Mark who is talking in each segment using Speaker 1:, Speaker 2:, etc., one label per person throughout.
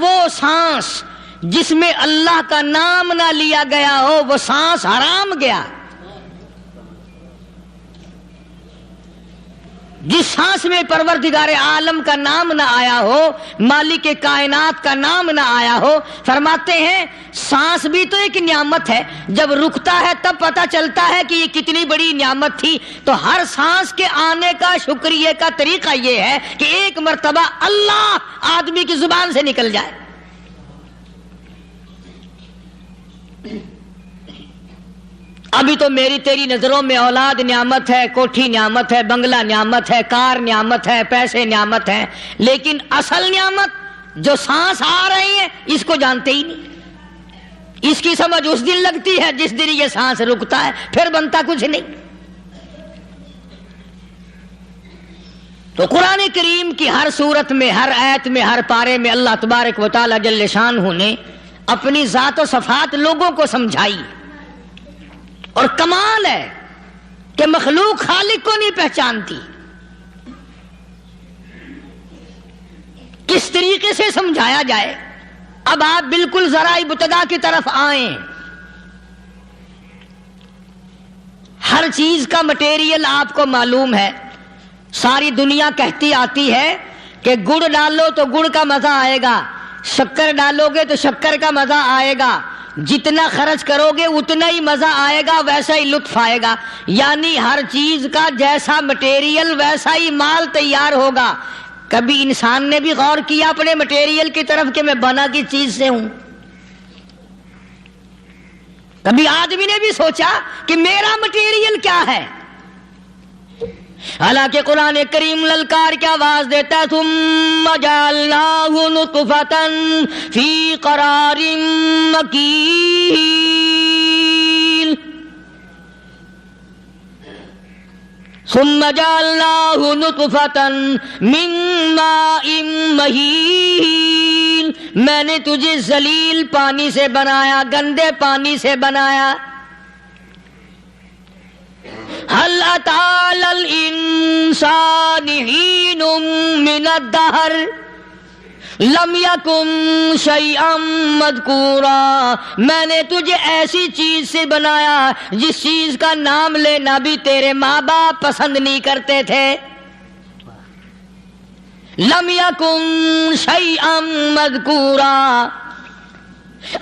Speaker 1: وہ سانس جس میں اللہ کا نام نہ لیا گیا ہو وہ سانس حرام گیا. جس سانس میں پروردگار عالم کا نام نہ آیا ہو، مالک کائنات کا نام نہ آیا ہو، فرماتے ہیں سانس بھی تو ایک نعمت ہے، جب رکتا ہے تب پتہ چلتا ہے کہ یہ کتنی بڑی نعمت تھی. تو ہر سانس کے آنے کا شکریہ کا طریقہ یہ ہے کہ ایک مرتبہ اللہ آدمی کی زبان سے نکل جائے. ابھی تو میری تیری نظروں میں اولاد نعمت ہے، کوٹھی نعمت ہے، بنگلہ نعمت ہے، کار نعمت ہے، پیسے نعمت ہیں، لیکن اصل نعمت جو سانس آ رہی ہے اس کو جانتے ہی نہیں. اس کی سمجھ اس دن لگتی ہے جس دن یہ سانس رکتا ہے، پھر بنتا کچھ نہیں. تو قرآن کریم کی ہر صورت میں، ہر آیت میں، ہر پارے میں اللہ تبارک و تعالی جل شانہ نے اپنی ذات و صفات لوگوں کو سمجھائی. اور کمال ہے کہ مخلوق خالق کو نہیں پہچانتی. کس طریقے سے سمجھایا جائے؟ اب آپ بالکل ذرا ابتدا کی طرف آئیں. ہر چیز کا مٹیریل آپ کو معلوم ہے. ساری دنیا کہتی آتی ہے کہ گڑ ڈالو تو گڑ کا مزہ آئے گا، شکر ڈالو گے تو شکر کا مزہ آئے گا، جتنا خرچ کرو گے اتنا ہی مزہ آئے گا، ویسا ہی لطف آئے گا. یعنی ہر چیز کا جیسا مٹیریل ویسا ہی مال تیار ہوگا. کبھی انسان نے بھی غور کیا اپنے مٹیریل کی طرف کہ میں بنا کس چیز سے ہوں؟ کبھی آدمی نے بھی سوچا کہ میرا مٹیریل کیا ہے؟ حالانکہ قرآن کریم للکار کی آواز دیتا ہے ثم جعلناہ نطفۃ فی قرار مکین، ثم جعلناہ نطفۃ من ماء مہین، میں نے تجھے ذلیل پانی سے بنایا، گندے پانی سے بنایا. هل أتى على الإنسان حين من الدهر لم يكن شيئا مذكورا، میں نے تجھے ایسی چیز سے بنایا جس چیز کا نام لینا بھی تیرے ماں باپ پسند نہیں کرتے تھے. لم يكن شيئا مذكورا.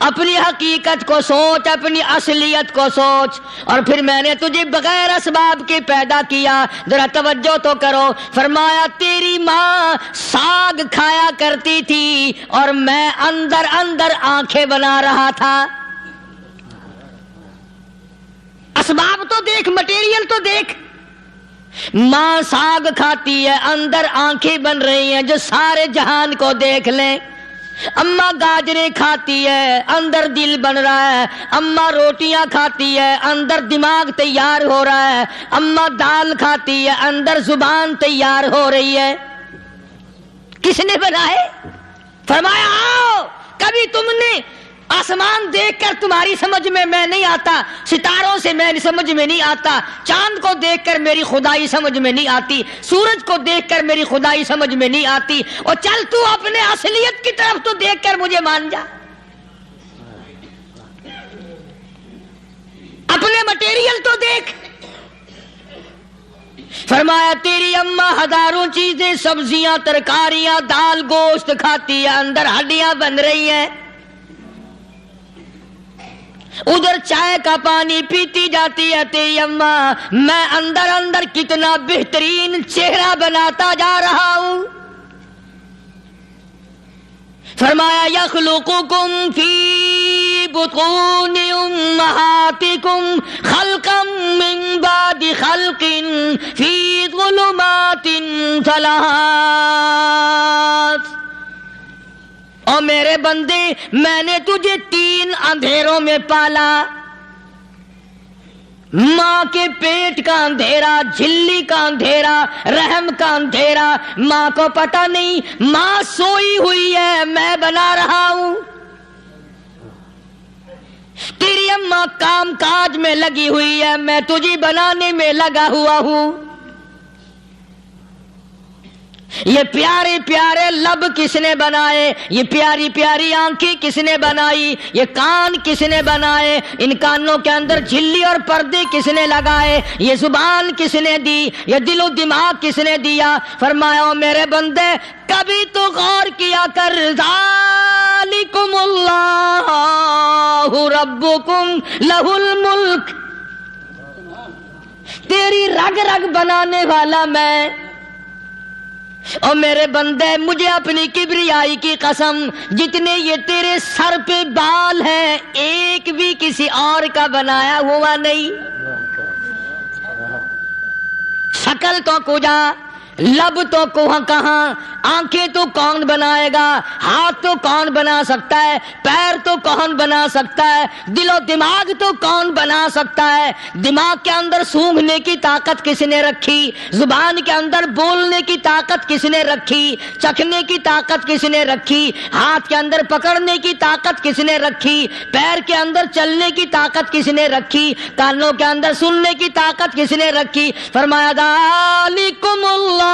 Speaker 1: اپنی حقیقت کو سوچ، اپنی اصلیت کو سوچ. اور پھر میں نے تجھے بغیر اسباب کے پیدا کیا. ذرا توجہ تو کرو. فرمایا تیری ماں ساگ کھایا کرتی تھی اور میں اندر اندر آنکھیں بنا رہا تھا. اسباب تو دیکھ، مٹیریل تو دیکھ. ماں ساگ کھاتی ہے، اندر آنکھیں بن رہی ہیں جو سارے جہان کو دیکھ لیں. اماں گاجریں کھاتی ہے، اندر دل بن رہا ہے. اماں روٹیاں کھاتی ہے، اندر دماغ تیار ہو رہا ہے. اماں دال کھاتی ہے، اندر زبان تیار ہو رہی ہے. کس نے بنائے؟ فرمایا آؤ، کبھی تم نے آسمان دیکھ کر تمہاری سمجھ میں نہیں آتا، ستاروں سے میں سمجھ میں نہیں آتا، چاند کو دیکھ کر میری خدائی سمجھ میں نہیں آتی، سورج کو دیکھ کر میری خدائی سمجھ میں نہیں آتی. اور چل تو اپنے اصلیت کی طرف تو دیکھ کر مجھے مان جا. اپنے مٹیریل تو دیکھ. فرمایا تیری اماں ہزاروں چیزیں، سبزیاں، ترکاریاں، دال، گوشت کھاتی ہے، اندر ہڈیاں بن رہی ہیں. ادھر چائے کا پانی پیتی جاتی ہے تیری اماں، میں اندر اندر کتنا بہترین چہرہ بناتا جا رہا ہوں. فرمایا یخلقکم فی بطون امہاتکم خلقا من بعد خلق فی ظلمات ثلاث. اور میرے بندے میں نے تجھے 3 اندھیروں میں پالا. ماں کے پیٹ کا اندھیرا، جھلی کا اندھیرا، رحم کا اندھیرا. ماں کو پتہ نہیں، ماں سوئی ہوئی ہے، میں بنا رہا ہوں. تیری اماں کام کاج میں لگی ہوئی ہے، میں تجھے بنانے میں لگا ہوا ہوں. یہ پیارے پیارے لب کس نے بنائے؟ یہ پیاری پیاری آنکھیں کس نے بنائی؟ یہ کان کس نے بنائے؟ ان کانوں کے اندر جھلی اور پردے کس نے لگائے؟ یہ زبان کس نے دی؟ یہ دل و دماغ کس نے دیا؟ فرمایا او میرے بندے کبھی تو غور کیا کر، ذالکم اللہ ربکم لہ الملک، تیری رگ رگ بنانے والا میں، اور میرے بندے مجھے اپنی کبریائی کی قسم، جتنے یہ تیرے سر پہ بال ہیں ایک بھی کسی اور کا بنایا ہوا نہیں۔ شکل تو کجا، لب تو کہاں، آنکھیں تو کون بنائے گا، ہاتھ تو کون بنا سکتا ہے، پیر تو کون بنا سکتا ہے، دل و دماغ تو کون بنا سکتا ہے؟ دماغ کے اندر سونگھنے کی طاقت کس نے رکھی؟ زبان کے اندر بولنے کی طاقت کس نے رکھی؟ چکھنے کی طاقت کس نے رکھی؟ ہاتھ کے اندر پکڑنے کی طاقت کس نے رکھی؟ پیر کے اندر چلنے کی طاقت کس نے رکھی؟ کانوں کے اندر سننے کی طاقت کس نے رکھی؟ فرمایا ذالکم اللہ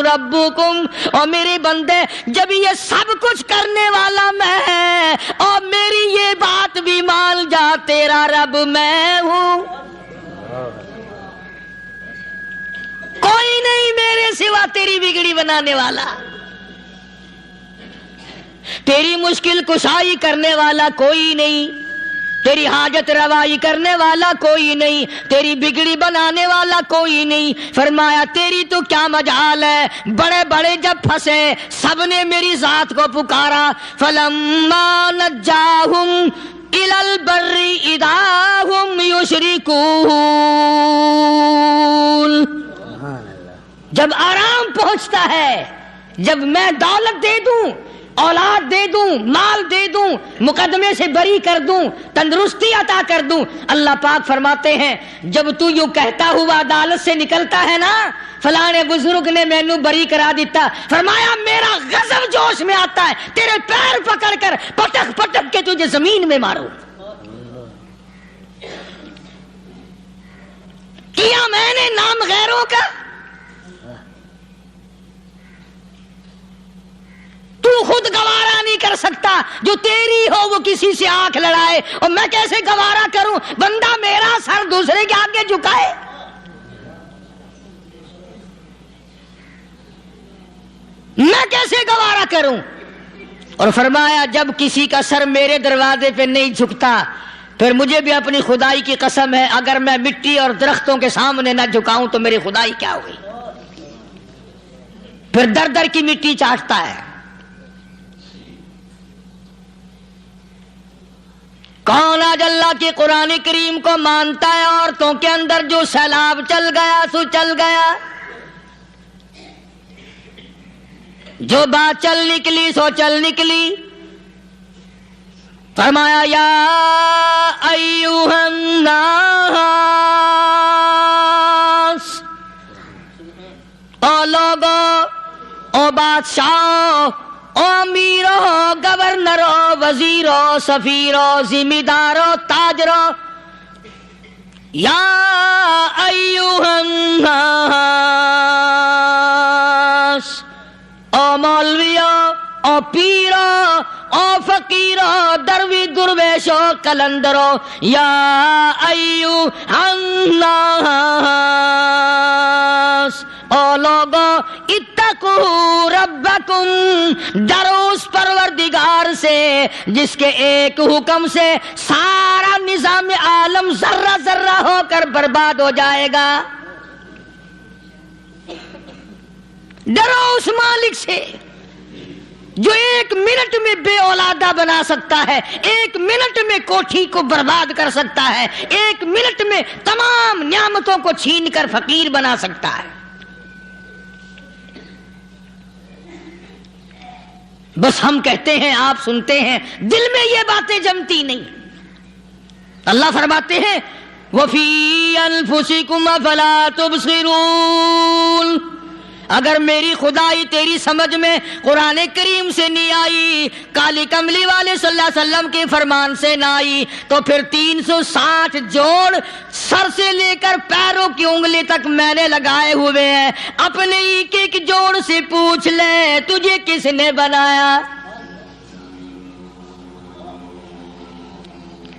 Speaker 1: ربکم، اور میرے بندے جب یہ سب کچھ کرنے والا میں اور میری یہ بات بھی مان جا تیرا رب میں ہوں، کوئی نہیں میرے سوا تیری بگڑی بنانے والا، تیری مشکل کشائی کرنے والا کوئی نہیں، تیری حاجت روائی کرنے والا کوئی نہیں، تیری بگڑی بنانے والا کوئی نہیں۔ فرمایا تیری تو کیا مجال ہے، بڑے بڑے جب پھنسے سب نے میری ذات کو پکارا، فلما نجاہم الی البر اذا ہم یشرکون، جب آرام پہنچتا ہے، جب میں دولت دے دوں، اولاد دے دوں، مال دے دوں، مقدمے سے بری کر دوں، تندرستی عطا کر دوں، اللہ پاک فرماتے ہیں جب تو یوں کہتا ہوا عدالت سے نکلتا ہے نا فلانے بزرگ نے مینو بری کرا دیتا، فرمایا میرا غضب جوش میں آتا ہے، تیرے پیر پکڑ کر پٹک پٹک کے تجھے زمین میں ماروں۔ کیا میں نے نام غیروں کا؟ تو خود گوارا نہیں کر سکتا، جو تیری ہو وہ کسی سے آنکھ لڑائے، اور میں کیسے گوارا کروں بندہ میرا سر دوسرے کے آگے جھکائے؟ میں کیسے گوارا کروں؟ اور فرمایا جب کسی کا سر میرے دروازے پہ نہیں جھکتا پھر مجھے بھی اپنی خدائی کی قسم ہے اگر میں مٹی اور درختوں کے سامنے نہ جھکاؤں تو میری خدائی کیا ہوئی؟ پھر در در کی مٹی چاٹتا ہے۔ کون آج اللہ کی قرآن کریم کو مانتا ہے؟ عورتوں کے اندر جو سیلاب چل گیا سو چل گیا، جو بات چل نکلی سو چل نکلی۔ فرمایا یا ایھا الناس، او لوگو، او بادشاہ، او امیرو، گورنرو، وزیرو، سفیرو، ذمہ دارو، تاجرو، یا ایھا الناس، او مولویو، او پیرو، او فقیرو، دروی درویشو، کلندرو، یا ایھا الناس، او لوگو اتقوا ربکم، ڈرو اس پروردگار سے جس کے ایک حکم سے سارا نظام عالم ذرہ ذرہ ہو کر برباد ہو جائے گا۔ ڈرو اس مالک سے جو ایک منٹ میں بے اولادہ بنا سکتا ہے، ایک منٹ میں کوٹھی کو برباد کر سکتا ہے، ایک منٹ میں تمام نعمتوں کو چھین کر فقیر بنا سکتا ہے۔ بس ہم کہتے ہیں، آپ سنتے ہیں، دل میں یہ باتیں جمتی نہیں۔ اللہ فرماتے ہیں وَفِي أَنفُسِكُمْ أَفَلَا تُبْصِرُونَ، اگر میری خدائی تیری سمجھ میں قرآن کریم سے نہیں آئی، کالی کملی والے صلی اللہ علیہ وسلم کے فرمان سے نہ آئی، تو پھر 360 جوڑ سر سے لے کر پیروں کی انگلی تک میں نے لگائے ہوئے ہیں، اپنے ایک ایک جوڑ سے پوچھ لے تجھے کس نے بنایا؟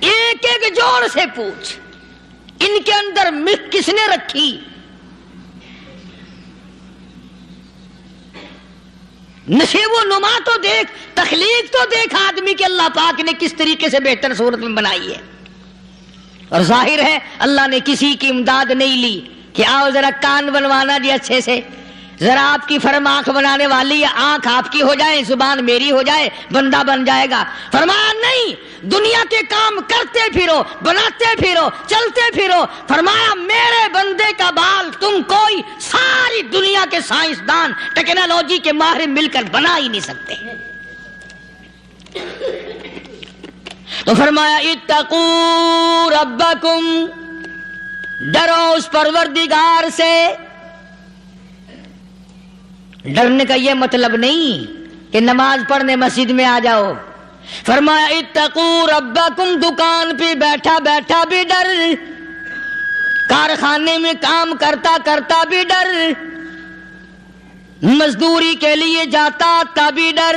Speaker 1: ایک ایک جوڑ سے پوچھ، ان کے اندر مکھ کس نے رکھی؟ نشیب و نما تو دیکھ، تخلیق تو دیکھ آدمی کے اللہ پاک نے کس طریقے سے بہتر صورت میں بنائی ہے۔ اور ظاہر ہے اللہ نے کسی کی امداد نہیں لی کہ آؤ ذرا کان بنوانا جی اچھے سے، ذرا آپ کی فرم آنکھ بنانے والی ہے، آنکھ آپ کی ہو جائے، زبان میری ہو جائے، بندہ بن جائے گا۔ فرمایا نہیں، دنیا کے کام کرتے پھرو، بناتے پھرو، چلتے پھرو۔ فرمایا میرے بندے کا بال تم کوئی ساری دنیا کے سائنسدان ٹیکنالوجی کے ماہر مل کر بنا ہی نہیں سکتے۔ تو فرمایا اتقوا ربکم، ڈرو اس پروردگار سے۔ ڈرنے کا یہ مطلب نہیں کہ نماز پڑھنے مسجد میں آ جاؤ۔ فرمایا اتقوا ربکم، دکان پہ بیٹھا بیٹھا بھی ڈر، کارخانے میں کام کرتا کرتا بھی ڈر، مزدوری کے لیے جاتا تبھی ڈر،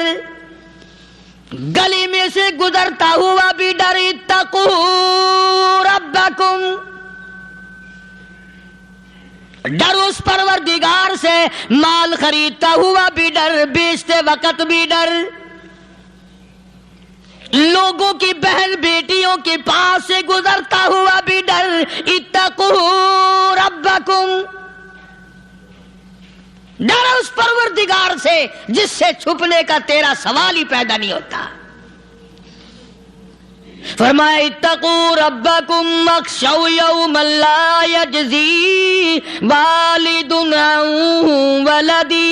Speaker 1: گلی میں سے گزرتا ہوا بھی ڈر۔ اتقوا ربکم، ڈر اس پروردگار سے، مال خریدتا ہوا بھی ڈر، بیچتے وقت بھی ڈر، لوگوں کی بہن بیٹیوں کے پاس سے گزرتا ہوا بھی ڈر۔ اتقوا ربکم، ڈر اس پروردگار سے جس سے چھپنے کا تیرا سوال ہی پیدا نہیں ہوتا۔ فرمایا اتقوا ربکم واخشوا یوما لا یجزی والد عن ولدہ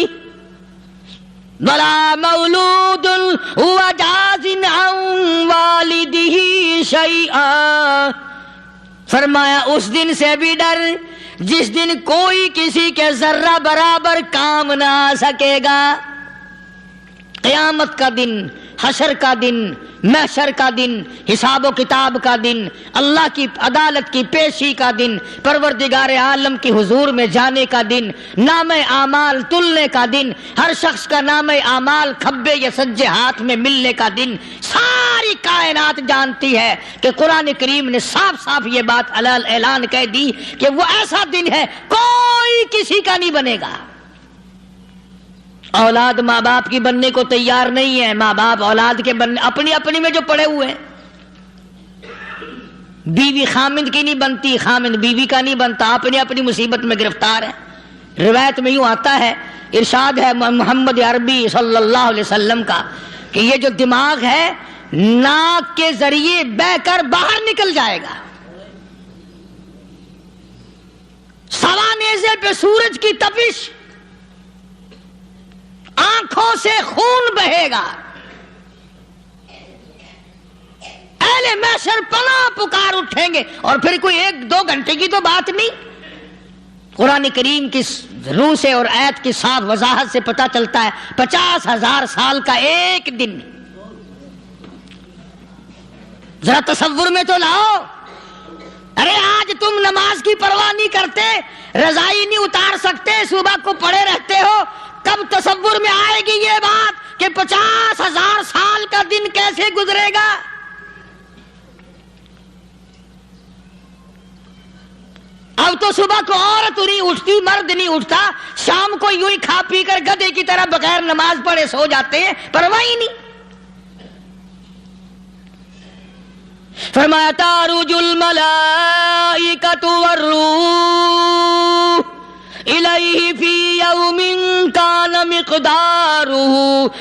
Speaker 1: ولا مولود هو جاز عن والدہ شیئا۔ فرمایا اس دن سے بھی ڈر جس دن کوئی کسی کے ذرہ برابر کام نہ آ سکے گا۔ قیامت کا دن، حشر کا دن، محشر کا دن، حساب و کتاب کا دن، اللہ کی عدالت کی پیشی کا دن، پروردگار عالم کی حضور میں جانے کا دن، نام اعمال تلنے کا دن، ہر شخص کا نام اعمال کھبے یا سجے ہاتھ میں ملنے کا دن۔ ساری کائنات جانتی ہے کہ قرآن کریم نے صاف صاف یہ بات اعلان کہہ دی کہ وہ ایسا دن ہے کوئی کسی کا نہیں بنے گا۔ اولاد ماں باپ کی بننے کو تیار نہیں ہے، ماں باپ اولاد کے بننے اپنی اپنی میں جو پڑے ہوئے ہیں۔ بیوی خامند کی نہیں بنتی، خامند بیوی کا نہیں بنتا، اپنی اپنی مصیبت میں گرفتار ہے۔ روایت میں یوں آتا ہے، ارشاد ہے محمد عربی صلی اللہ علیہ وسلم کا کہ یہ جو دماغ ہے ناک کے ذریعے بہہ کر باہر نکل جائے گا، سوا نیزے پہ سورج کی تپش، آنکھوں سے خون بہے گا، اہل محشر پناہ پکار اٹھیں گے۔ اور پھر کوئی 1-2 گھنٹے کی تو بات نہیں، قرآن کریم کی روح سے اور آیت کی صاف وضاحت سے پتہ چلتا ہے 50,000 سال کا ایک دن۔ ذرا تصور میں تو لاؤ، ارے آج تم نماز کی پرواہ نہیں کرتے، رضائی نہیں اتار سکتے، صبح کو پڑے رہتے ہو، کب تصور میں آئے گی یہ بات کہ 50,000 سال کا دن کیسے گزرے گا؟ اب تو صبح کو عورت نہیں اٹھتی، مرد نہیں اٹھتا، شام کو یوں ہی کھا پی کر گدھے کی طرح بغیر نماز پڑھے سو جاتے ہیں، پرواہ ہی نہیں۔ فرمایا تعرج الملائکۃ والروح الیہ فی یوم کان مقدارہ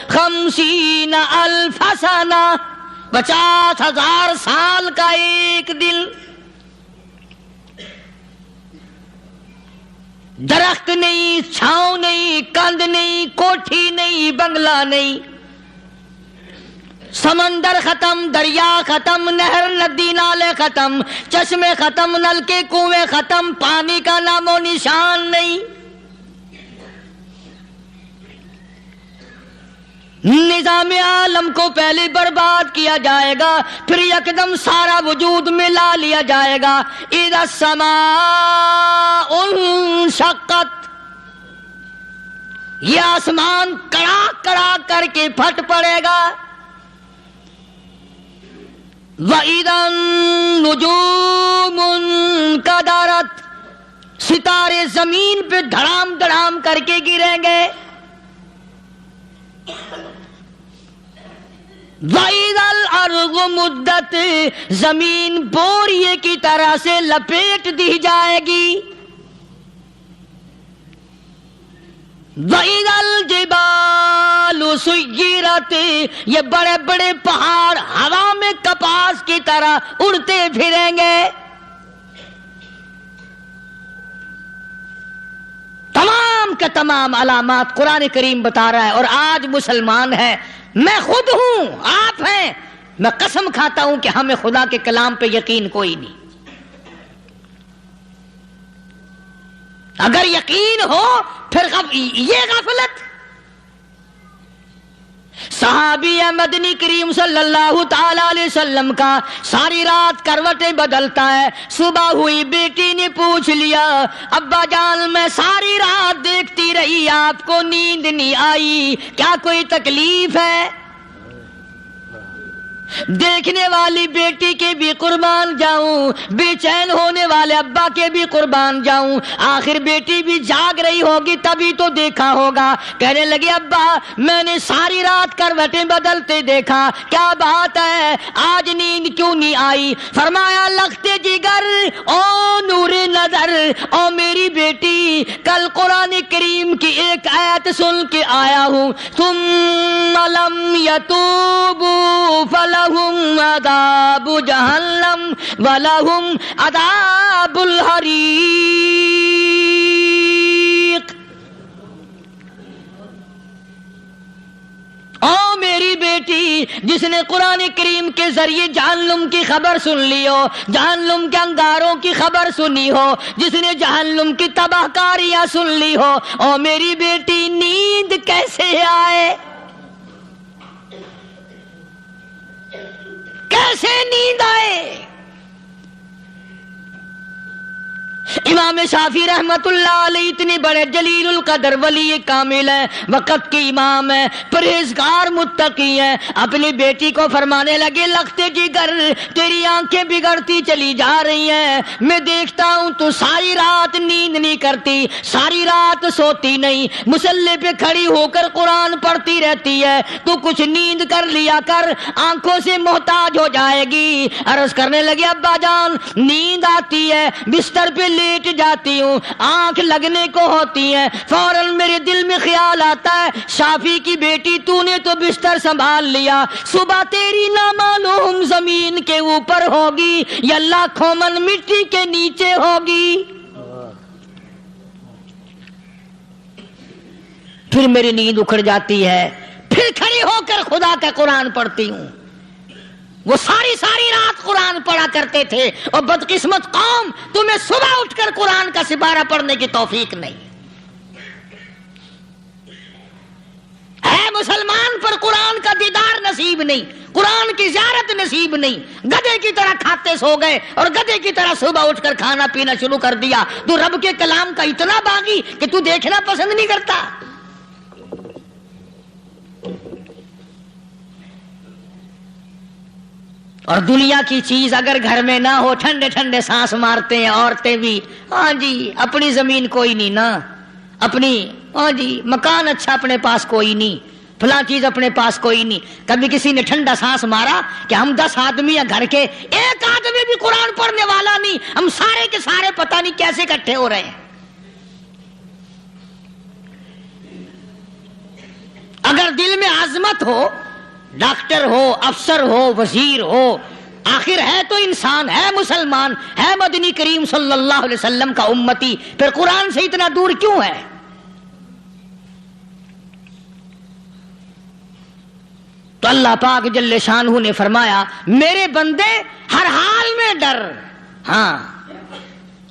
Speaker 1: 50,000 سنہ، 50,000 سال کا ایک دن۔ درخت نہیں، چھاؤں نہیں، کند نہیں، کوٹھی نہیں، بنگلہ نہیں، سمندر ختم، دریا ختم، نہر ندی نالے ختم، چشمے ختم، نل کے کنویں ختم، پانی کا نام و نشان نہیں۔ نظام عالم کو پہلے برباد کیا جائے گا، پھر یکدم سارا وجود ملا لیا جائے گا۔ اذا السماء انشقت، یہ آسمان کڑا کڑا کر کے پھٹ پڑے گا۔ وَإِذَا النُّجُومُ انْكَدَرَتْ، ستارے زمین پہ دھڑام دھڑام کر کے گریں گے۔ وَإِذَا الْأَرْضُ مُدَّتْ، زمین بوریے کی طرح سے لپیٹ دی جائے گی۔ وَإِذَا الْجِبَالُ سُيِّرَتْ، یہ بڑے بڑے پہاڑ ہوا میں کپاس کی طرح اڑتے پھریں گے۔ تمام کے تمام علامات قرآن کریم بتا رہا ہے۔ اور آج مسلمان ہے، میں خود ہوں، آپ ہیں، میں قسم کھاتا ہوں کہ ہمیں خدا کے کلام پہ یقین کوئی نہیں۔ اگر یقین ہو پھر یہ غفلت۔ صحابی مدنی کریم صلی اللہ تعالی علیہ وسلم کا ساری رات کروٹیں بدلتا ہے۔ صبح ہوئی، بیٹی نے پوچھ لیا، ابا جان میں ساری رات دیکھتی رہی، آپ کو نیند نہیں آئی، کیا کوئی تکلیف ہے؟ دیکھنے والی بیٹی کے بھی قربان جاؤں، بے چین ہونے والے ابا کے بھی قربان جاؤں۔ آخر بیٹی بھی جاگ رہی ہوگی تبھی تو دیکھا ہوگا۔ کہنے لگے ابا میں نے ساری رات کروٹیں بدلتے دیکھا، کیا بات ہے، آج نیند کیوں نہیں آئی؟ فرمایا لختے جگر او نور نظر، او میری بیٹی کل قرآن کریم کی ایک آیت سن کے آیا ہوں، ثم لم یتوبوا فلہم عذاب جہنم ولہم عذاب الحریق۔ او میری بیٹی جس نے قرآن کریم کے ذریعے جہنم کی خبر سن لی ہو، جہنم کے انگاروں کی خبر سنی ہو، جس نے جہنم کی تباہ کاریاں سن لی ہو، او میری بیٹی نیند کیسے آئے؟ کیسے نیند آئے؟ امام شافعی رحمت اللہ علیہ اتنے بڑے جلیل القدر ولی کامل ہیں، وقت کے امام ہیں، پرہیزگار متقی ہیں، اپنی بیٹی کو فرمانے لگے لختے جگر تیری آنکھیں بگڑتی چلی جا رہی ہیں، میں دیکھتا ہوں تو ساری رات نیند نہیں کرتی، ساری رات سوتی نہیں، مصلی پہ کھڑی ہو کر قرآن پڑھتی رہتی ہے، تو کچھ نیند کر لیا کر، آنکھوں سے محتاج ہو جائے گی۔ عرض کرنے لگے ابا جان نیند آتی ہے، بستر پہ لیٹ جاتی ہوں، آنکھ لگنے کو ہوتی ہے، فوراً میرے دل میں خیال آتا ہے شافی کی بیٹی تو نے تو بستر سنبھال لیا، صبح تیری نامعلوم زمین کے اوپر ہوگی یا لاکھوں من مٹی کے نیچے ہوگی۔ پھر میری نیند اکھڑ جاتی ہے، پھر کھڑی ہو کر خدا کا قرآن پڑھتی ہوں۔ وہ ساری رات قرآن پڑھا کرتے تھے، اور بدقسمت قوم تمہیں صبح اٹھ کر قرآن کا سپارہ پڑھنے کی توفیق نہیں ہے۔ مسلمان پر قرآن کا دیدار نصیب نہیں، قرآن کی زیارت نصیب نہیں، گدھے کی طرح کھاتے سو گئے اور گدھے کی طرح صبح اٹھ کر کھانا پینا شروع کر دیا۔ تو رب کے کلام کا اتنا باغی کہ تو دیکھنا پسند نہیں کرتا۔ اور دنیا کی چیز اگر گھر میں نہ ہو، ٹھنڈے ٹھنڈے سانس مارتے ہیں عورتیں بھی، ہاں جی اپنی زمین کوئی نہیں نا، اپنی ہاں جی مکان اچھا اپنے پاس کوئی نہیں، فلاں چیز اپنے پاس کوئی نہیں۔ کبھی کسی نے ٹھنڈا سانس مارا کہ ہم 10 آدمی ہیں گھر کے، ایک آدمی بھی قرآن پڑھنے والا نہیں، ہم سارے کے سارے پتہ نہیں کیسے اکٹھے ہو رہے ہیں۔ اگر دل میں عظمت ہو، ڈاکٹر ہو، افسر ہو، وزیر ہو، آخر ہے تو انسان، ہے مسلمان، ہے مدنی کریم صلی اللہ علیہ وسلم کا امتی، پھر قرآن سے اتنا دور کیوں ہے؟ تو اللہ پاک جل شانہ نے فرمایا میرے بندے ہر حال میں ڈر، ہاں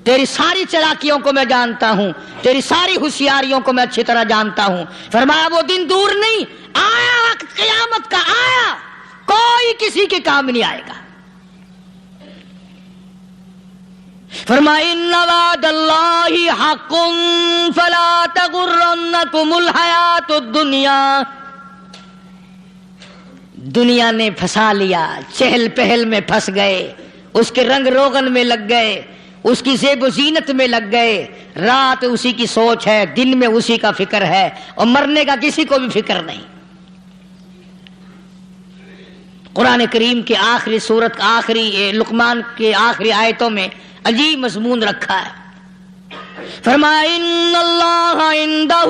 Speaker 1: تیری ساری چلاکیوں کو میں جانتا ہوں، تیری ساری ہوشیاریوں کو میں اچھی طرح جانتا ہوں۔ فرمایا وہ دن دور نہیں، آیا وقت قیامت کا، آیا، کوئی کسی کے کام نہیں آئے گا۔ فرمایا ان وعد اللہ حق فلا تغرنکم الحیات الدنیا۔ دنیا نے پھنسا لیا، چہل پہل میں پھنس گئے، اس کے رنگ روغن میں لگ گئے، اس کی زیب و زینت میں لگ گئے، رات اسی کی سوچ ہے، دن میں اسی کا فکر ہے، اور مرنے کا کسی کو بھی فکر نہیں۔ قرآن کریم کی آخری سورت، آخری لقمان کے آخری آیتوں میں عجیب مضمون رکھا ہے۔ فرمایا ان اللہ عندہ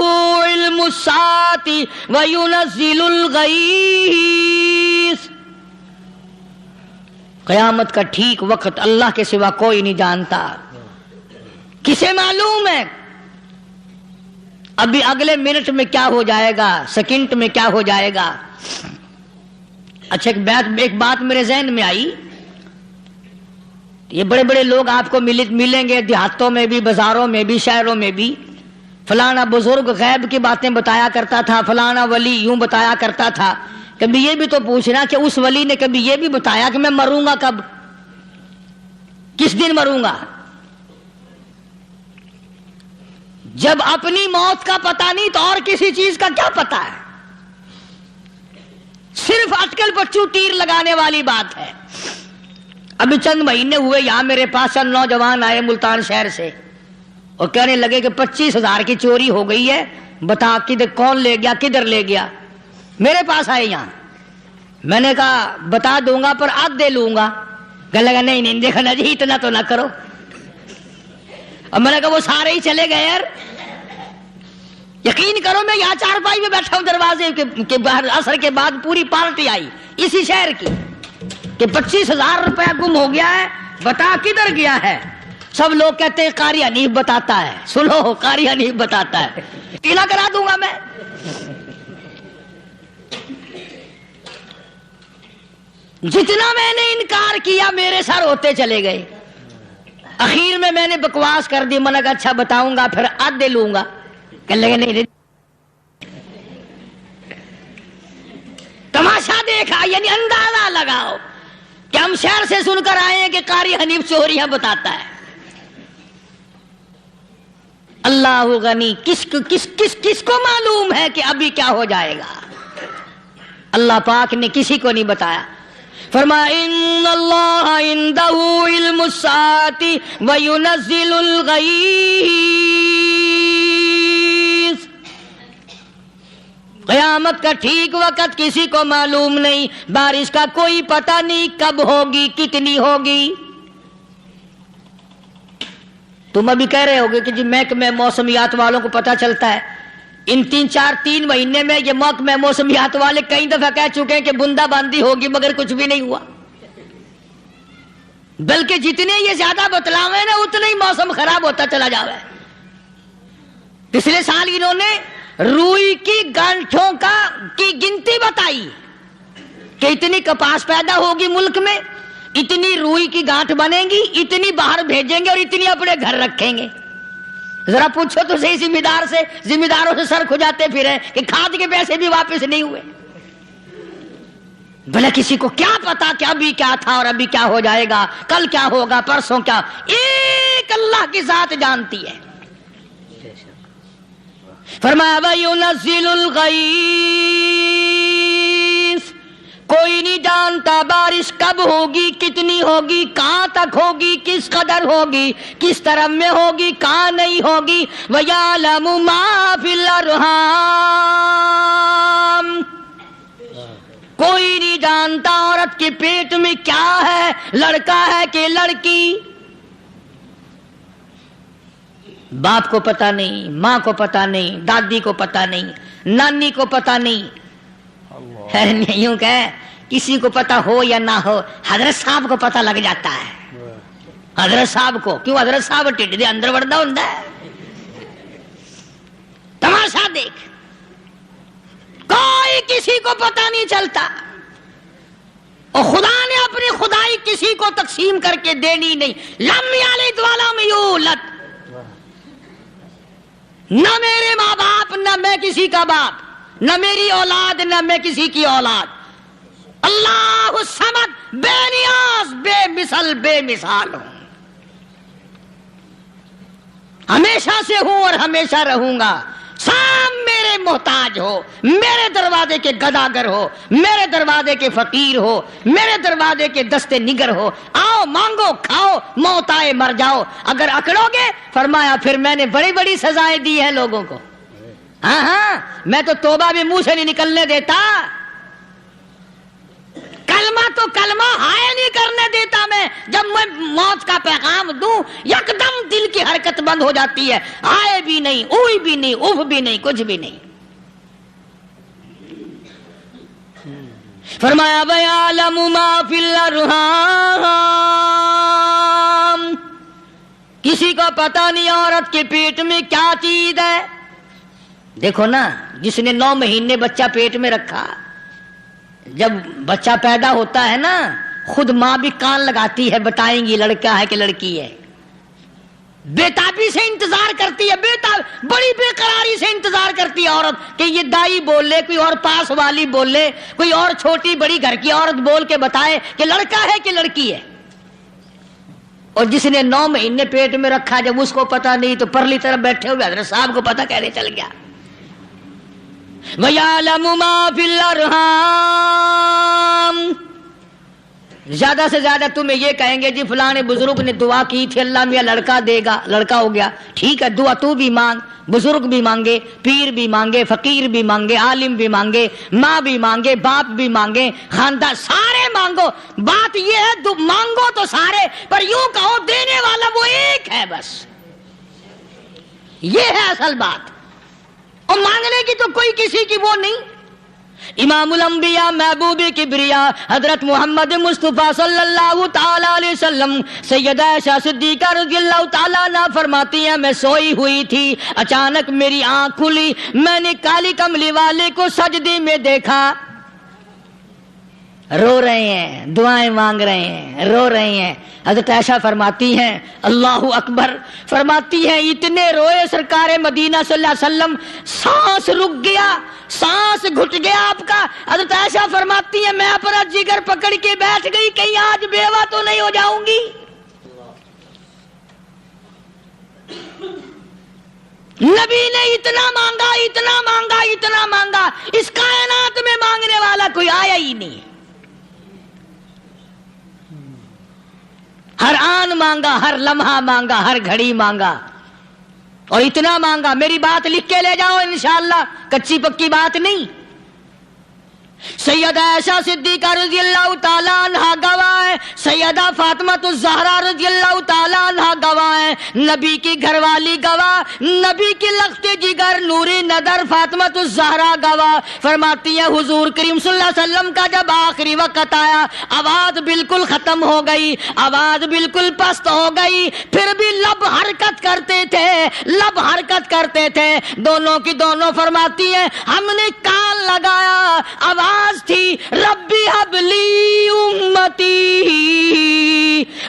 Speaker 1: علم الساعۃ وینزل الغیث۔ قیامت کا ٹھیک وقت اللہ کے سوا کوئی نہیں جانتا۔ کسے معلوم ہے ابھی اگلے منٹ میں کیا ہو جائے گا، سیکنڈ میں کیا ہو جائے گا؟ اچھا ایک بات میرے ذہن میں آئی، یہ بڑے بڑے لوگ آپ کو ملیں گے دیہاتوں میں بھی، بازاروں میں بھی، شہروں میں بھی، فلانا بزرگ غیب کی باتیں بتایا کرتا تھا، فلانا ولی یوں بتایا کرتا تھا۔ کبھی یہ بھی تو پوچھنا کہ اس ولی نے کبھی یہ بھی بتایا کہ میں مروں گا کب، کس دن مروں گا؟ جب اپنی موت کا پتہ نہیں تو اور کسی چیز کا کیا پتہ ہے؟ صرف اٹکل پچو تیر لگانے والی بات ہے۔ ابھی چند مہینے ہوئے یہاں میرے پاس چند نوجوان آئے ملتان شہر سے اور کہنے لگے کہ 25,000 کی چوری ہو گئی ہے، بتا کدھر کون لے گیا، کدھر لے گیا؟ میرے پاس آئے یہاں، میں نے کہا بتا دوں گا پر آدھے لوں گا۔ کہنے لگا نہیں دیکھنا جی اتنا تو نہ کرو۔ اور میں نے کہا وہ سارے ہی چلے گئے یار، یقین کرو میں یہاں چارپائی میں بیٹھا ہوں دروازے کے باہر، عصر کے بعد پوری پارٹی آئی اسی شہر کی کہ 25,000 روپیہ گم ہو گیا ہے، بتا کدھر گیا ہے؟ سب لوگ کہتے ہیں قاری حنیف بتاتا ہے، سنو قاری حنیف بتاتا ہے، ٹیلا کرا دوں گا میں۔ جتنا میں نے انکار کیا میرے سر ہوتے چلے گئے، اخیر میں نے بکواس کر دی، میں نے کہا اچھا بتاؤں گا پھر آدھے لوں گا۔ کہنے لگے نہیں، تماشا دیکھا، یعنی اندازہ لگاؤ کہ ہم شہر سے سن کر آئے ہیں کہ قاری حنیف چوریاں بتاتا ہے۔ اللہ غنی، کس کو معلوم ہے کہ ابھی کیا ہو جائے گا؟ اللہ پاک نے کسی کو نہیں بتایا۔ فرمایا ان اللہ عندہ علم الساعۃ وینزل الغیث۔ قیامت کا ٹھیک وقت کسی کو معلوم نہیں، بارش کا کوئی پتہ نہیں کب ہوگی، کتنی ہوگی۔ تم ابھی کہہ رہے ہوگے کہ جی محکمہ موسمیات والوں کو پتہ چلتا ہے، ان 3 مہینے میں یہ محکمہ موسمیات والے کئی دفعہ کہہ چکے ہیں کہ بندہ باندی ہوگی مگر کچھ بھی نہیں ہوا، بلکہ جتنے یہ زیادہ بتلاوے نا اتنا ہی موسم خراب ہوتا چلا جاوے۔ پچھلے سال انہوں نے روئی کی گانٹھوں کی گنتی بتائی کہ اتنی کپاس پیدا ہوگی ملک میں، اتنی روئی کی گانٹھ بنے گی، اتنی باہر بھیجیں گے اور اتنی اپنے گھر رکھیں گے۔ ذرا پوچھو تو صحیح ذمہ داروں سے سر کھجاتے پھرے کہ کھاد کے پیسے بھی واپس نہیں ہوئے۔ بھلا کسی کو کیا پتا کہ ابھی کیا تھا اور ابھی کیا ہو جائے گا، کل کیا ہوگا، پرسوں کیا؟ ایک اللہ کی ذات جانتی ہے۔ فرمایا وَيُنَزِّلُ الْغَيْثَ، کوئی نہیں جانتا بارش کب ہوگی، کتنی ہوگی، کہاں تک ہوگی، کس قدر ہوگی، کس طرح میں ہوگی، کہاں نہیں ہوگی۔ وَيَعْلَمُ مَا فِي الْأَرْحَامِ، کوئی نہیں جانتا عورت کے پیٹ میں کیا ہے، لڑکا ہے کہ لڑکی۔ باپ کو پتہ نہیں، ماں کو پتہ نہیں، دادی کو پتہ نہیں، نانی کو پتہ نہیں۔ یوں کہ کسی کو پتہ ہو یا نہ ہو، حضرت صاحب کو پتہ لگ جاتا ہے۔ حضرت صاحب کو کیوں؟ حضرت صاحب ٹھڈ دے اندر وڑدا ہوندا ہے۔ تماشا دیکھ، کوئی کسی کو پتہ نہیں چلتا، اور خدا نے اپنی خدائی کسی کو تقسیم کر کے دینی نہیں. لم یلد ولم یولد. نہ میرے ماں باپ، نہ میں کسی کا باپ، نہ میری اولاد، نہ میں کسی کی اولاد. اللہ الصمد، بے نیاز، بے مثل، بے مثال ہوں. ہمیشہ سے ہوں اور ہمیشہ رہوں گا. سام میرے محتاج ہو، میرے دروازے کے گداگر ہو، میرے دروازے کے فقیر ہو، میرے دروازے کے دستے نگر ہو. آؤ مانگو کھاؤ، موت آئے مر جاؤ. اگر اکڑو گے فرمایا پھر میں نے بڑی بڑی سزائیں دی ہیں لوگوں کو. ہاں ہاں، میں تو توبہ بھی منہ سے نہیں نکلنے دیتا. کلمہ تو کلمہ ہائے نہیں کرنے دیتا میں. جب میں موت کا پیغام دوں یکدم دل کی حرکت بند ہو جاتی ہے. ہائے بھی نہیں، اوئی بھی نہیں، اف بھی نہیں، کچھ بھی نہیں. فرمایا وَيَعْلَمُ مَا فِي الْأَرْحَامِ. کسی کو پتہ نہیں عورت کے پیٹ میں کیا چیز ہے. دیکھو نا، جس نے 9 مہینے بچہ پیٹ میں رکھا، جب بچہ پیدا ہوتا ہے نا خود ماں بھی کان لگاتی ہے، بتائیں گی لڑکا ہے کہ لڑکی ہے. بےتابی سے انتظار کرتی ہے، بڑی بے قراری سے انتظار کرتی ہے عورت کہ یہ دائی بول لے، کوئی اور پاس والی بول لے، کوئی اور چھوٹی بڑی گھر کی عورت بول کے بتائے کہ لڑکا ہے کہ لڑکی ہے. اور جس نے 9 مہینے پیٹ میں رکھا، جب اس کو پتا نہیں تو پرلی طرف بیٹھے ہوئے حضرت صاحب کو پتا کیسے چل گیا. وَيَعْلَمُ مَا فِي الْأَرْحَامِ. زیادہ سے زیادہ تمہیں یہ کہیں گے جی فلاں بزرگ نے دعا کی تھی اللہ میاں لڑکا دے گا، لڑکا ہو گیا. ٹھیک ہے، دعا تو بھی مانگ، بزرگ بھی مانگے، پیر بھی مانگے، فقیر بھی مانگے، عالم بھی مانگے، ماں بھی مانگے، باپ بھی مانگے، خاندان سارے مانگو. بات یہ ہے مانگو تو سارے، پر یوں کہو دینے والا وہ ایک ہے بس. یہ ہے اصل بات. اور مانگنے کی تو کوئی کسی کی وہ نہیں. امام الانبیاء محبوب کبریا حضرت محمد مصطفیٰ صلی اللہ تعالی علیہ وسلم سیدہ عائشہ صدیقہ رضی اللہ تعالیٰ عنہ فرماتی ہیں میں سوئی ہوئی تھی، اچانک میری آنکھ کھلی، میں نے کالی کملی والے کو سجدے میں دیکھا. رو رہے ہیں، دعائیں مانگ رہے ہیں، رو رہے ہیں. حضرت عائشہ فرماتی ہیں اللہ اکبر، فرماتی ہیں اتنے روئے سرکار مدینہ صلی اللہ علیہ وسلم، سانس رک گیا، سانس گھٹ گیا آپ کا. حضرت عائشہ فرماتی ہیں میں اپنا جگر پکڑ کے بیٹھ گئی، کہیں آج بیوہ تو نہیں ہو جاؤں گی. نبی نے اتنا مانگا، اتنا مانگا، اتنا مانگا، اس کائنات میں مانگنے والا کوئی آیا ہی نہیں. ہر آن مانگا، ہر لمحہ مانگا، ہر گھڑی مانگا، اور اتنا مانگا. میری بات لکھ کے لے جاؤ انشاءاللہ، کچی پکی بات نہیں. سیدہ عائشہ صدیقہ رضی اللہ تعالیٰ عنہ گواہ ہے، سیدہ فاطمہ الزہرا رضی اللہ تعالیٰ عنہ گواہ ہے، نبی کی گھر والی گواہ، نبی کی لخت جگر نوری نظر فاطمہ الزہرا گواہ. فرماتی ہے حضور کریم صلی اللہ علیہ وسلم کا جب آخری وقت آیا، آواز بالکل ختم ہو گئی، آواز بالکل پست ہو گئی، پھر بھی لب حرکت کرتے تھے، لب حرکت کرتے تھے. دونوں کی دونوں فرماتی ہیں ہم نے کان لگایا، آواز تھی ربی حبلی امتی،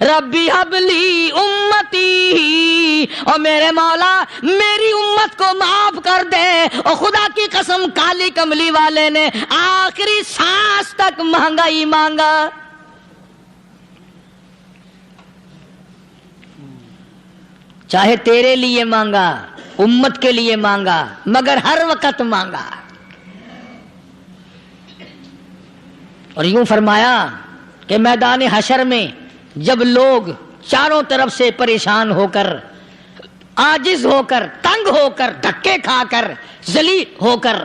Speaker 1: ربی حبلی امتی، اور میرے مولا میری امت کو معاف کر دے. اور خدا کی قسم کالی کملی والے نے آخری سانس تک مانگا ہی مانگا. چاہے تیرے لیے مانگا، امت کے لیے مانگا، مگر ہر وقت مانگا. اور یوں فرمایا کہ میدان حشر میں جب لوگ چاروں طرف سے پریشان ہو کر، عاجز ہو کر، تنگ ہو کر، دھکے کھا کر، ذلیل ہو کر،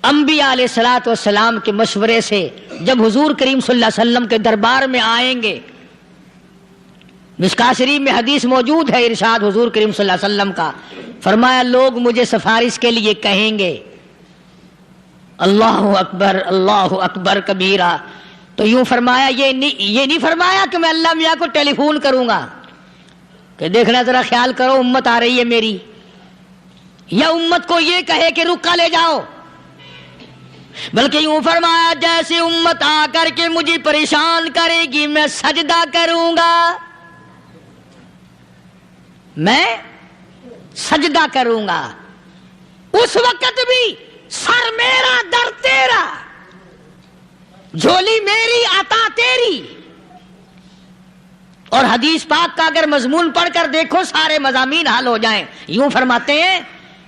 Speaker 1: انبیاء علیہ الصلوۃ والسلام کے مشورے سے جب حضور کریم صلی اللہ علیہ وسلم کے دربار میں آئیں گے، مشکاۃ شریف میں حدیث موجود ہے، ارشاد حضور کریم صلی اللہ علیہ وسلم کا، فرمایا لوگ مجھے سفارش کے لیے کہیں گے اللہ اکبر، اللہ اکبر کبیرہ. تو یوں فرمایا یہ نہیں فرمایا کہ میں اللہ میاں کو ٹیلی فون کروں گا کہ دیکھنا ذرا خیال کرو امت آ رہی ہے میری، یا امت کو یہ کہے کہ رکا لے جاؤ. بلکہ یوں فرمایا جیسے امت آ کر کے مجھے پریشان کرے گی میں سجدہ کروں گا، میں سجدہ کروں گا، اس وقت بھی سر میرا در تیرا، جھولی میری عطا تیری۔ اور حدیث پاک کا اگر مضمون پڑھ کر دیکھو سارے مضامین حل ہو جائیں۔ یوں فرماتے ہیں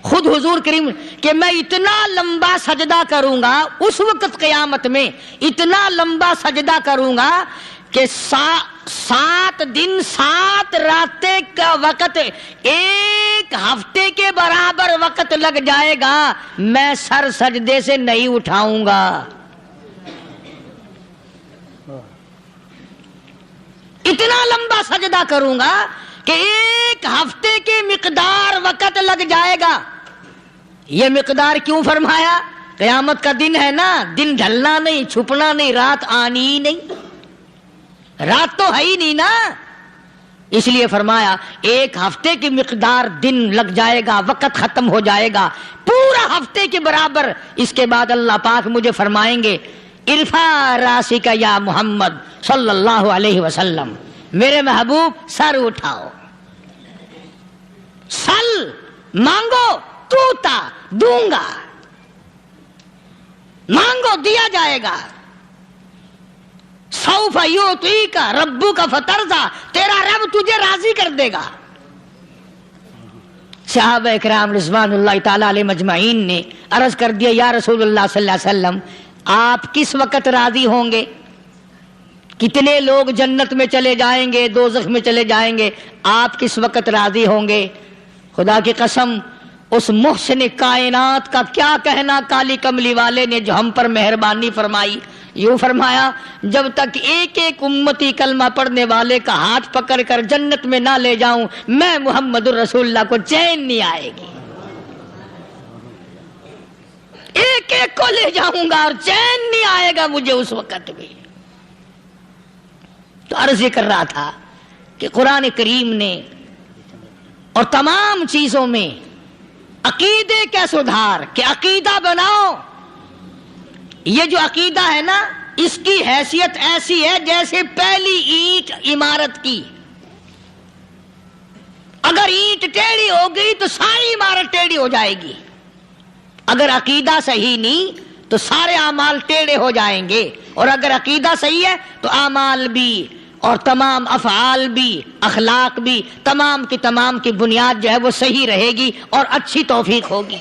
Speaker 1: خود حضور کریم کہ میں اتنا لمبا سجدہ کروں گا اس وقت قیامت میں، اتنا لمبا سجدہ کروں گا کہ 7 دن 7 راتیں کا وقت 1 ہفتے کے برابر وقت لگ جائے گا، میں سر سجدے سے نہیں اٹھاؤں گا۔ اتنا لمبا سجدہ کروں گا کہ 1 ہفتے کی مقدار وقت لگ جائے گا۔ یہ مقدار کیوں فرمایا؟ قیامت کا دن ہے نا، دن ڈھلنا نہیں، چھپنا نہیں، رات آنی ہی نہیں، رات تو ہے ہی نہیں نا، اس لیے فرمایا 1 ہفتے کی مقدار دن لگ جائے گا، وقت ختم ہو جائے گا پورا ہفتے کے برابر۔ اس کے بعد اللہ پاک مجھے فرمائیں گے ارفع راسک یا محمد صلی اللہ علیہ وسلم، میرے محبوب سر اٹھاؤ، سل مانگو توتا دوں گا، مانگو دیا جائے گا، سوف یعطیک ربک فترضی، تیرا رب تجھے راضی کر دے گا۔ صحابہ کرام رضوان اللہ تعالی علیہ مجمعین نے عرض کر دیا یا رسول اللہ صلی اللہ علیہ وسلم آپ کس وقت راضی ہوں گے؟ کتنے لوگ جنت میں چلے جائیں گے، دوزخ میں چلے جائیں گے، آپ کس وقت راضی ہوں گے؟ خدا کی قسم اس محسن کائنات کا کیا کہنا کالی کملی والے نے جو ہم پر مہربانی فرمائی۔ یوں فرمایا جب تک ایک ایک امتی کلمہ پڑھنے والے کا ہاتھ پکڑ کر جنت میں نہ لے جاؤں میں محمد الرسول اللہ کو چین نہیں آئے گی، ایک ایک کو لے جاؤں گا اور چین نہیں آئے گا مجھے اس وقت بھی۔ تو عرض یہ کر رہا تھا کہ قرآن کریم نے اور تمام چیزوں میں عقیدے کا سدھار کہ عقیدہ بناؤ، یہ جو عقیدہ ہے نا اس کی حیثیت ایسی ہے جیسے پہلی اینٹ عمارت کی، اگر اینٹ ٹیڑھی ہو گئی تو ساری عمارت ٹیڑھی ہو جائے گی، اگر عقیدہ صحیح نہیں تو سارے اعمال ٹیڑھے ہو جائیں گے، اور اگر عقیدہ صحیح ہے تو اعمال بھی اور تمام افعال بھی اخلاق بھی تمام کی بنیاد جو ہے وہ صحیح رہے گی اور اچھی توفیق ہوگی۔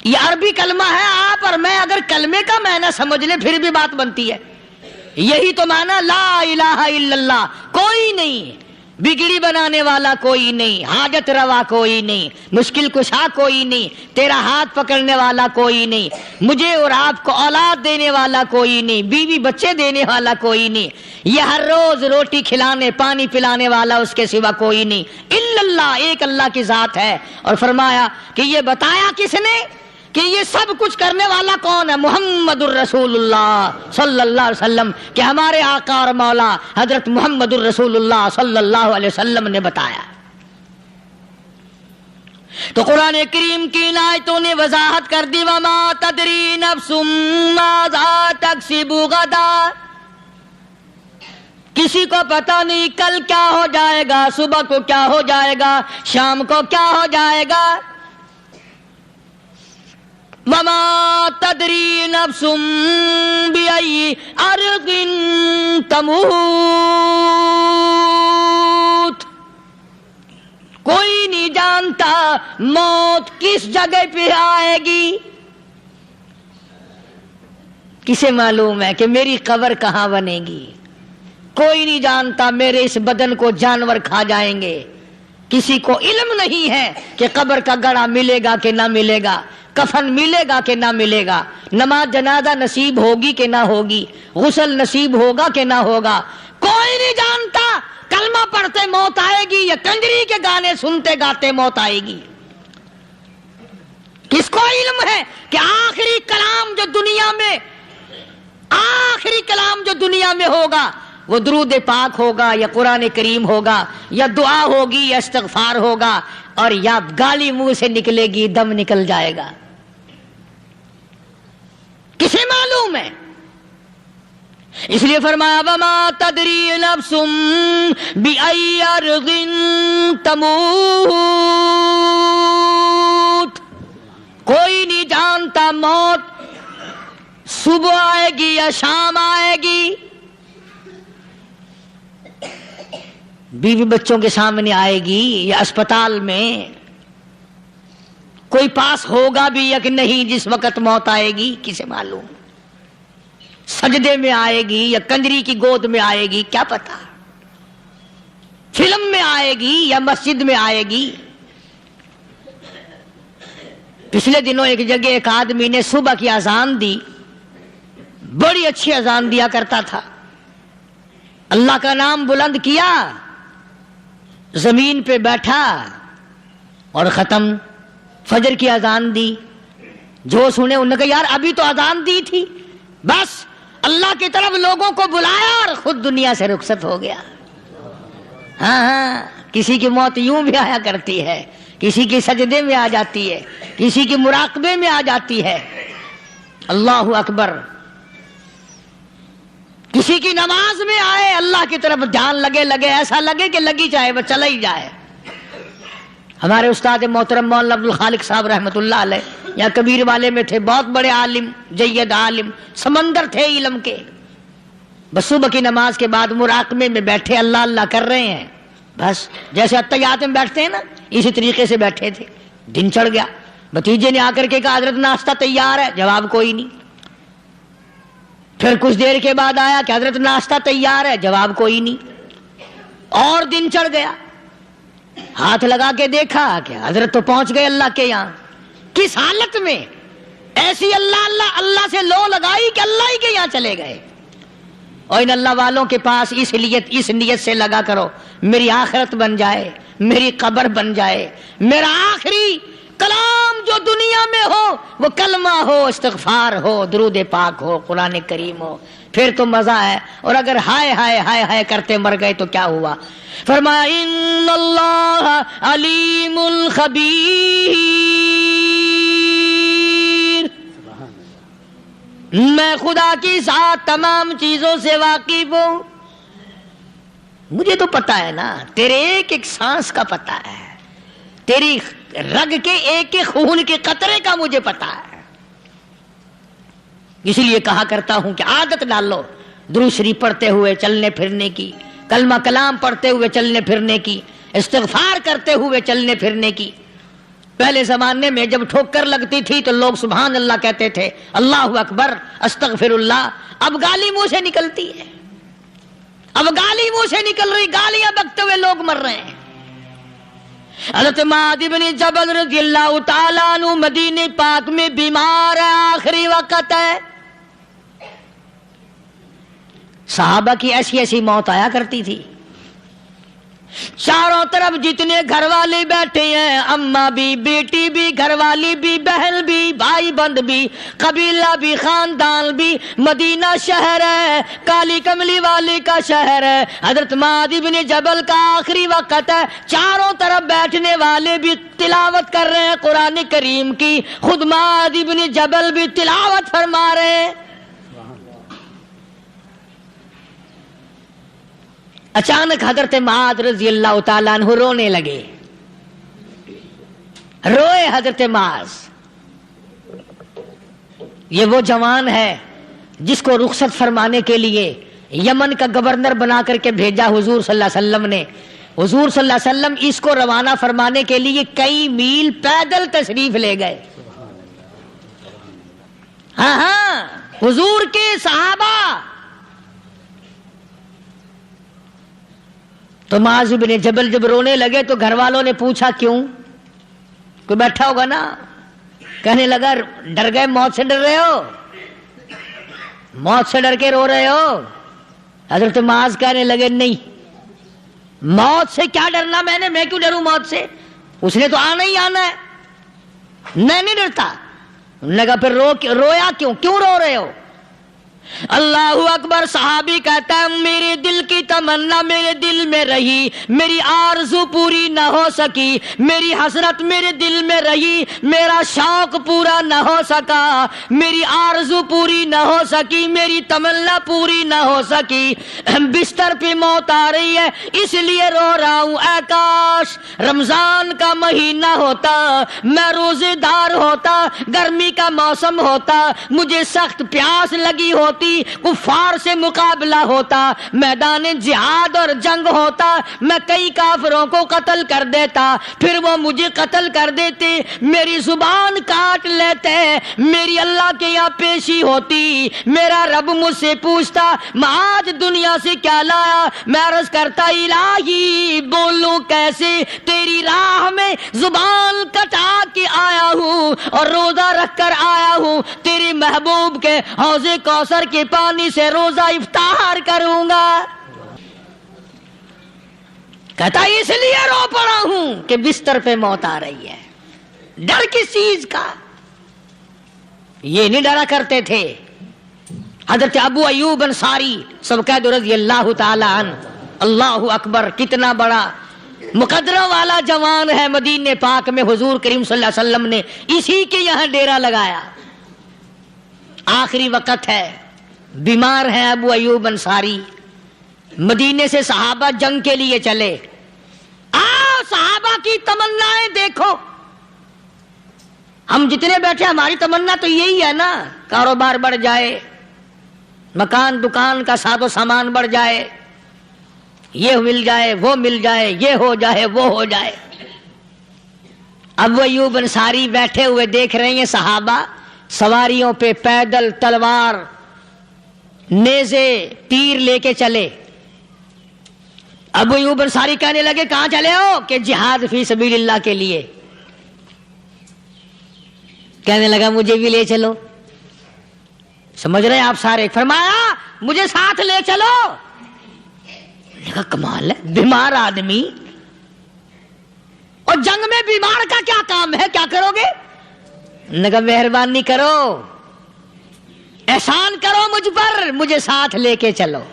Speaker 1: یہ عربی کلمہ ہے، آپ اور میں اگر کلمے کا معنی سمجھ لیں پھر بھی بات بنتی ہے۔ یہی تو معنی لا الہ الا اللہ، کوئی نہیں بگڑی بنانے والا، کوئی نہیں حاجت روا، کوئی نہیں مشکل کشا، کوئی نہیں تیرا ہاتھ پکڑنے والا، کوئی نہیں مجھے اور آپ کو اولاد دینے والا، کوئی نہیں بیوی بچے دینے والا، کوئی نہیں یہ ہر روز روٹی کھلانے پانی پلانے والا اس کے سوا کوئی نہیں الا اللہ، ایک اللہ کی ذات ہے۔ اور فرمایا کہ یہ بتایا کس نے کہ یہ سب کچھ کرنے والا کون ہے؟ محمد الرسول اللہ صلی اللہ علیہ وسلم، کہ ہمارے آقا اور مولا حضرت محمد الرسول اللہ صلی اللہ علیہ وسلم نے بتایا۔ تو قرآن کریم کی ان آیتوں نے وضاحت کر دی وما تدری نفس ماذا تکسب غدا، کسی کو پتہ نہیں کل کیا ہو جائے گا، صبح کو کیا ہو جائے گا، شام کو کیا ہو جائے گا۔ وما تدری نفس بأي أرض تموت، کوئی نہیں جانتا موت کس جگہ پہ آئے گی۔ کسے معلوم ہے کہ میری قبر کہاں بنے گی؟ کوئی نہیں جانتا میرے اس بدن کو جانور کھا جائیں گے، کسی کو علم نہیں ہے کہ قبر کا گڑھا ملے گا کہ نہ ملے گا، کفن ملے گا کہ نہ ملے گا، نماز جنازہ نصیب ہوگی کہ نہ ہوگی، غسل نصیب ہوگا کہ نہ ہوگا، کوئی نہیں جانتا۔ کلمہ پڑھتے موت آئے گی یا کنجری کے گانے سنتے گاتے موت آئے گی؟ کس کو علم ہے کہ آخری کلام جو دنیا میں ہوگا وہ درود پاک ہوگا یا قرآن کریم ہوگا یا دعا ہوگی یا استغفار ہوگا، اور یا گالی منہ سے نکلے گی دم نکل جائے گا۔ معلوم ہے؟ اس لیے فرمایا وما تدری نفس بأی ارض تموت، کوئی نہیں جانتا موت صبح آئے گی یا شام آئے گی، بیوی بچوں کے سامنے آئے گی یا اسپتال میں، کوئی پاس ہوگا بھی یا کہ نہیں جس وقت موت آئے گی کسے معلوم، سجدے میں آئے گی یا کنجری کی گود میں آئے گی کیا پتا، فلم میں آئے گی یا مسجد میں آئے گی۔ پچھلے دنوں ایک جگہ ایک آدمی نے صبح کی اذان دی، بڑی اچھی اذان دیا کرتا تھا، اللہ کا نام بلند کیا، زمین پہ بیٹھا اور ختم، فجر کی اذان دی، جو سنے انہوں نے کہا یار ابھی تو اذان دی تھی، بس اللہ کی طرف لوگوں کو بلایا اور خود دنیا سے رخصت ہو گیا۔ ہاں کسی کی موت یوں بھی آیا کرتی ہے، کسی کی سجدے میں آ جاتی ہے، کسی کی مراقبے میں آ جاتی ہے، اللہ اکبر، کسی کی نماز میں آئے، اللہ کی طرف دھیان لگے ایسا لگے کہ لگی جائے وہ چلا ہی جائے۔ ہمارے استاد محترم مولانا عبد الخالق صاحب رحمۃ اللہ علیہ یا کبیر والے میں تھے، بہت بڑے عالم، جید عالم، سمندر تھے علم کے، بس صبح کی نماز کے بعد مراقبے میں بیٹھے اللہ اللہ کر رہے ہیں، بس جیسے اتحیات میں بیٹھتے ہیں نا اسی طریقے سے بیٹھے تھے، دن چڑھ گیا، بھتیجے نے آ کر کے کہا حضرت ناشتہ تیار ہے، جواب کوئی نہیں، پھر کچھ دیر کے بعد آیا کہ حضرت ناشتہ تیار ہے، جواب کوئی نہیں، اور دن چڑھ گیا، ہاتھ لگا کے دیکھا کہ حضرت تو پہنچ گئے اللہ کے یہاں، کس حالت میں؟ ایسی اللہ اللہ اللہ سے لو لگائی کہ اللہ ہی کے یہاں چلے گئے۔ اور ان اللہ والوں کے پاس اس نیت سے لگا کرو میری آخرت بن جائے، میری قبر بن جائے، میرا آخری کلام جو دنیا میں ہو وہ کلمہ ہو، استغفار ہو، درود پاک ہو، قرآن کریم ہو، پھر تو مزہ ہے، اور اگر ہائے ہائے ہائے ہائے کرتے مر گئے تو کیا ہوا؟ فرمایا ان اللہ علیم الخبیر، میں خدا کی ذات تمام چیزوں سے واقف ہوں، مجھے تو پتا ہے نا، تیرے ایک ایک سانس کا پتا ہے، تیری رگ کے ایک ایک خون کے قطرے کا مجھے پتا ہے، اس لیے کہا کرتا ہوں کہ عادت ڈال لو درود شریف پڑھتے ہوئے چلنے پھرنے کی، کلمہ کلام پڑھتے ہوئے چلنے پھرنے کی، استغفار کرتے ہوئے چلنے پھرنے کی۔ پہلے زمانے میں جب ٹھوکر لگتی تھی تو لوگ سبحان اللہ کہتے تھے، اللہ اکبر، استغفر اللہ، اب گالی منہ سے نکلتی ہے، اب گالی منہ سے نکل رہی، گالیاں بکتے ہوئے لوگ مر رہے ہیں۔ حضرت معاذ بن جبل رضی اللہ تعالیٰ عنہ مدینہ پاک میں بیمار ہے، آخری وقت ہے، صحابہ کی ایسی ایسی موت آیا کرتی تھی، چاروں طرف جتنے گھر والے بیٹھے ہیں، اماں بھی، بیٹی بھی، گھر والی بھی، بہن بھی، بھائی بند بھی، قبیلہ بھی، خاندان بھی، مدینہ شہر ہے، کالی کملی والے کا شہر ہے، حضرت معاذ بن جبل کا آخری وقت ہے، چاروں طرف بیٹھنے والے بھی تلاوت کر رہے ہیں قرآن کریم کی، خود معاذ بن جبل بھی تلاوت فرما رہے ہیں۔ اچانک حضرت معاذ رضی اللہ تعالیٰ عنہ رونے لگے، روئے حضرت معاذ۔ یہ وہ جوان ہے جس کو رخصت فرمانے کے لیے یمن کا گورنر بنا کر کے بھیجا حضور صلی اللہ علیہ وسلم نے، حضور صلی اللہ علیہ وسلم اس کو روانہ فرمانے کے لیے کئی میل پیدل تشریف لے گئے۔ ہاں حضور کے صحابہ، تو معاذ بن جبل جب رونے لگے تو گھر والوں نے پوچھا کیوں؟ کوئی بیٹھا ہوگا نا، کہنے لگا ڈر گئے، موت سے ڈر رہے ہو، موت سے ڈر کے رو رہے ہو؟ حضرت معاذ کہنے لگے نہیں، موت سے کیا ڈرنا، میں کیوں ڈروں موت سے، اس نے تو آنا ہی آنا ہے، میں نہیں ڈرتا۔ انہوں نے کہا پھر رویا کیوں رو رہے ہو؟ اللہ اکبر. صحابی کہتا ہے میرے دل کی تمنا میرے دل میں رہی, میری آرزو پوری نہ ہو سکی, میری حسرت میرے دل میں رہی, میرا شوق پورا نہ ہو سکا, میری آرزو پوری نہ ہو سکی, میری تمنا پوری نہ ہو سکی. بستر پہ موت آ رہی ہے اس لیے رو رہا ہوں. اے کاش رمضان کا مہینہ ہوتا, میں روزے دار ہوتا, گرمی کا موسم ہوتا, مجھے سخت پیاس لگی ہوتی, کفار سے مقابلہ ہوتا, میدان جہاد اور جنگ ہوتا, میں کئی کافروں کو قتل کر دیتا, پھر وہ مجھے قتل کر دیتے, میری زبان کاٹ لیتے, میری اللہ کے یہاں پیشی ہوتی, میرا رب مجھ سے پوچھتا میں آج دنیا سے کیا لایا. میں عرض کرتا الہی بولوں کیسے, تیری راہ میں زبان کٹا کے آیا ہوں اور روزہ رکھ کر آیا ہوں, تیرے محبوب کے حوض کوثر کے پانی سے روزہ افطار کروں گا. کہتا اس لیے رو پڑا ہوں کہ بستر پہ موت آ رہی ہے. ڈر کس چیز کا؟ یہ نہیں ڈرا کرتے تھے. حضرت ابو ایوب انصاری سب کہہ دو رضی اللہ تعالی عنہ. اللہ اکبر, کتنا بڑا مقدرہ والا جوان ہے. مدینے پاک میں حضور کریم صلی اللہ علیہ وسلم نے اسی کے یہاں ڈیرا لگایا. آخری وقت ہے, بیمار ہے ابو ایوب انصاری. مدینے سے صحابہ جنگ کے لیے چلے. آؤ صحابہ کی تمنائیں دیکھو. ہم جتنے بیٹھے ہماری تمنا تو یہی ہے نا, کاروبار بڑھ جائے, مکان دکان کا ساز و سامان بڑھ جائے, یہ مل جائے وہ مل جائے, یہ ہو جائے وہ ہو جائے. ابو ایوب انصاری بیٹھے ہوئے دیکھ رہے ہیں صحابہ سواریوں پہ پیدل تلوار نیزے تیر لے کے چلے. ابو ایوب انصاری کہنے لگے کہاں چلے ہو؟ کہ جہاد فی سبیل اللہ کے لیے. کہنے لگا مجھے بھی لے چلو. سمجھ رہے آپ سارے؟ فرمایا مجھے ساتھ لے چلو. کہا کمال ہے, بیمار آدمی اور جنگ میں بیمار کا کیا کام ہے, کیا کرو گے؟ نے کہا مہربانی کرو, احسان کرو مجھ پر, مجھے ساتھ لے کے چلو.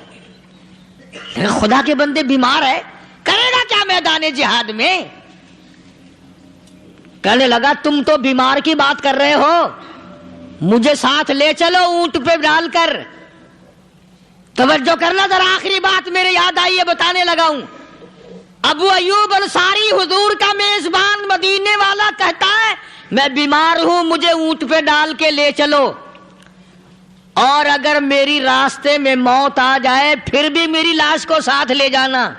Speaker 1: خدا کے بندے بیمار ہے, کرے گا کیا میدان جہاد میں؟ کہنے لگا تم تو بیمار کی بات کر رہے ہو, مجھے ساتھ لے چلو اونٹ پہ ڈال کر. توجہ کرنا ذرا, آخری بات میرے یاد آئی ہے بتانے لگا ہوں. ابو ایوب انصاری حضور کا میزبان مدینے والا کہتا ہے میں بیمار ہوں, مجھے اونٹ پہ ڈال کے لے چلو, اور اگر میری راستے میں موت آ جائے پھر بھی میری لاش کو ساتھ لے جانا.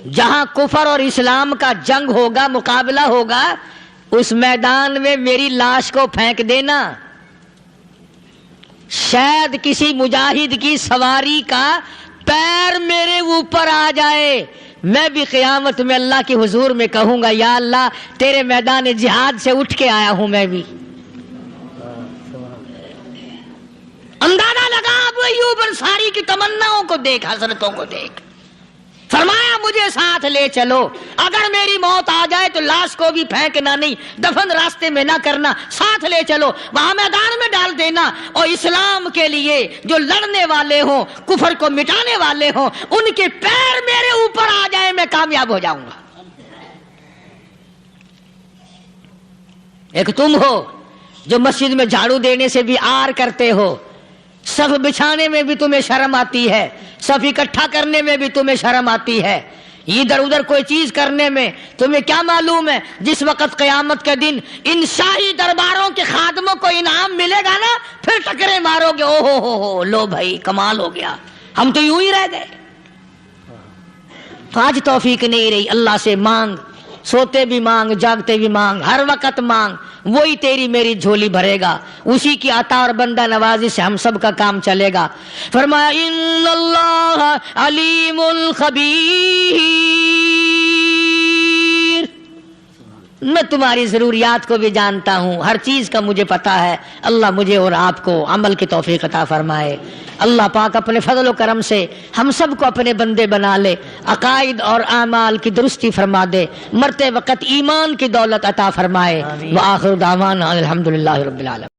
Speaker 1: جہاں کفر اور اسلام کا جنگ ہوگا, مقابلہ ہوگا, اس میدان میں میری لاش کو پھینک دینا. شاید کسی مجاہد کی سواری کا پیر میرے اوپر آ جائے, میں بھی قیامت میں اللہ کے حضور میں کہوں گا یا اللہ تیرے میدان جہاد سے اٹھ کے آیا ہوں میں بھی. اندازہ لگا ابو ایوب انصاری کی تمناؤں کو دیکھ, حسرتوں کو دیکھ. فرمایا مجھے ساتھ لے چلو, اگر میری موت آ جائے تو لاش کو بھی پھینکنا نہیں, دفن راستے میں نہ کرنا, ساتھ لے چلو, وہاں میدان میں ڈال دینا, اور اسلام کے لیے جو لڑنے والے ہوں, کفر کو مٹانے والے ہوں, ان کے پیر میرے اوپر آ جائے میں کامیاب ہو جاؤں گا. ایک تم ہو جو مسجد میں جھاڑو دینے سے بھی آر کرتے ہو, صف بچھانے میں بھی تمہیں شرم آتی ہے, صف اکٹھا کرنے میں بھی تمہیں شرم آتی ہے, ادھر ادھر کوئی چیز کرنے میں تمہیں کیا معلوم ہے جس وقت قیامت کے دن ان شاہی درباروں کے خادموں کو انعام ملے گا نا, پھر ٹکرے مارو گے, او ہو لو بھائی کمال ہو گیا, ہم تو یوں ہی رہ گئے. آج توفیق نہیں رہی, اللہ سے مانگ, سوتے بھی مانگ, جاگتے بھی مانگ, ہر وقت مانگ, وہی تیری میری جھولی بھرے گا, اسی کی عطا اور بندہ نوازی سے ہم سب کا کام چلے گا. فرمایا ان اللہ علیم خبیر, میں تمہاری ضروریات کو بھی جانتا ہوں, ہر چیز کا مجھے پتا ہے. اللہ مجھے اور آپ کو عمل کی توفیق عطا فرمائے. اللہ پاک اپنے فضل و کرم سے ہم سب کو اپنے بندے بنا لے, عقائد اور اعمال کی درستی فرما دے, مرتے وقت ایمان کی دولت عطا فرمائے. وآخر دعوانا الحمدللہ رب العالمین.